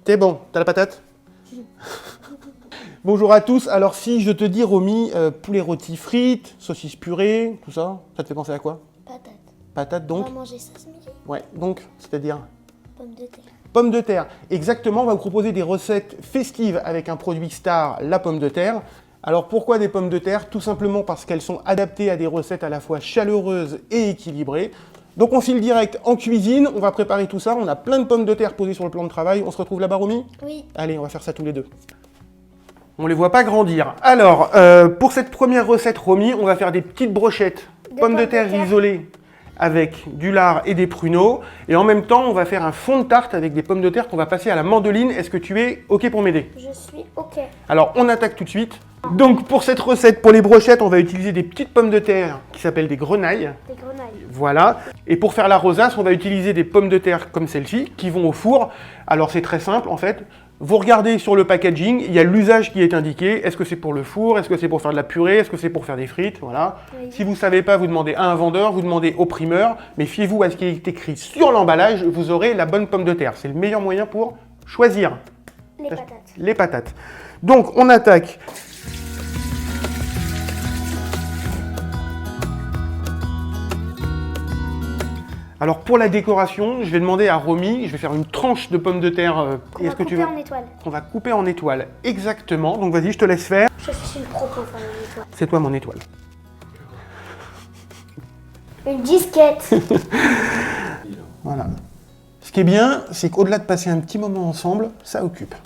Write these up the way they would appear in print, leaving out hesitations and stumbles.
T'es bon, t'as la patate? Bonjour à tous. Alors si je te dis, Romy, poulet rôti frites, saucisses purées, tout ça, ça te fait penser à quoi? Patate. Patate donc? On va manger ça ce midi. Ouais, donc, c'est-à-dire? Pommes de terre. Pommes de terre. Exactement, on va vous proposer des recettes festives avec un produit star, la pomme de terre. Alors pourquoi des pommes de terre? Tout simplement parce qu'elles sont adaptées à des recettes à la fois chaleureuses et équilibrées. Donc on file direct en cuisine, on va préparer tout ça. On a plein de pommes de terre posées sur le plan de travail. On se retrouve là-bas, Romy? Oui. Allez, on va faire ça tous les deux. On les voit pas grandir. Alors, pour cette première recette, Romy, on va faire des petites brochettes. Pommes de terre isolées avec du lard et des pruneaux. Et en même temps, on va faire un fond de tarte avec des pommes de terre qu'on va passer à la mandoline. Est-ce que tu es OK pour m'aider? Je suis OK. Alors, on attaque tout de suite. Donc, pour cette recette, pour les brochettes, on va utiliser des petites pommes de terre qui s'appellent des grenailles. Des grenailles. Voilà. Et pour faire la rosace, on va utiliser des pommes de terre comme celle-ci qui vont au four. Alors, c'est très simple en fait. Vous regardez sur le packaging, il y a l'usage qui est indiqué. Est-ce que c'est pour le four? Est-ce que c'est pour faire de la purée? Est-ce que c'est pour faire des frites? Voilà. Oui. Si vous ne savez pas, vous demandez à un vendeur, vous demandez au primeur. Mais fiez-vous à ce qui est écrit sur l'emballage, vous aurez la bonne pomme de terre. C'est le meilleur moyen pour choisir Les patates. les patates. Donc, on attaque. Alors pour la décoration, je vais demander à Romy, je vais faire une tranche de pommes de terre. On va couper en étoiles. On va couper en étoiles, exactement. Donc vas-y, je te laisse faire. Je suis le pro pour faire une étoile. C'est toi mon étoile. Une disquette. Voilà. Ce qui est bien, c'est qu'au-delà de passer un petit moment ensemble, ça occupe. Pas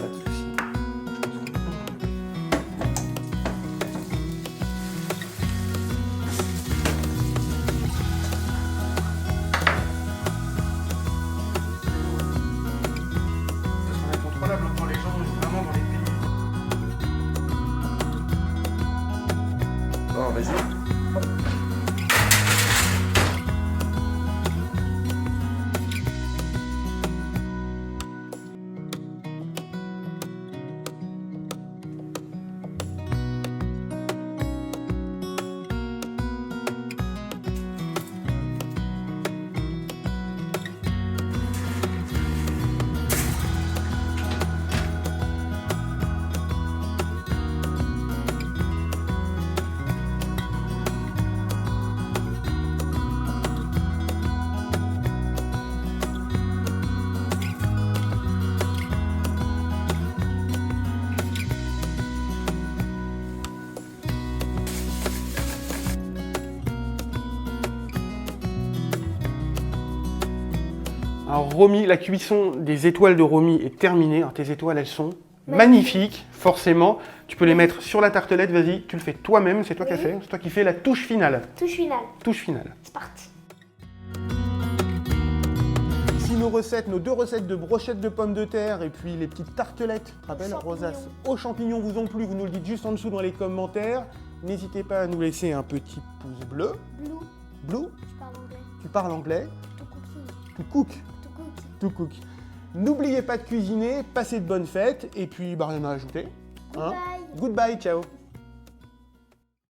de souci. C'est incontrôlable quand les gens sont vraiment dans les pays. Bon, vas-y. Alors Romy, la cuisson des étoiles de Romy est terminée. Alors, tes étoiles, elles sont magnifiques, forcément. Tu peux les mettre sur la tartelette, vas-y, tu le fais toi-même, c'est toi qui as fait. C'est toi qui fais la touche finale. Touche finale. Touche finale. C'est parti. Si nos recettes, nos deux recettes de brochettes de pommes de terre et puis les petites tartelettes, tu te rappelles, Champignons. rosace aux champignons vous ont plu, vous nous le dites juste en dessous dans les commentaires. N'hésitez pas à nous laisser un petit pouce bleu. Blue. Blue, Je parle anglais. tu parles anglais. Tout cookie. Tu cook. Tout cookie. To cook. N'oubliez pas de cuisiner, passez de bonnes fêtes, et puis bah, rien à ajouter. Goodbye. Goodbye, ciao.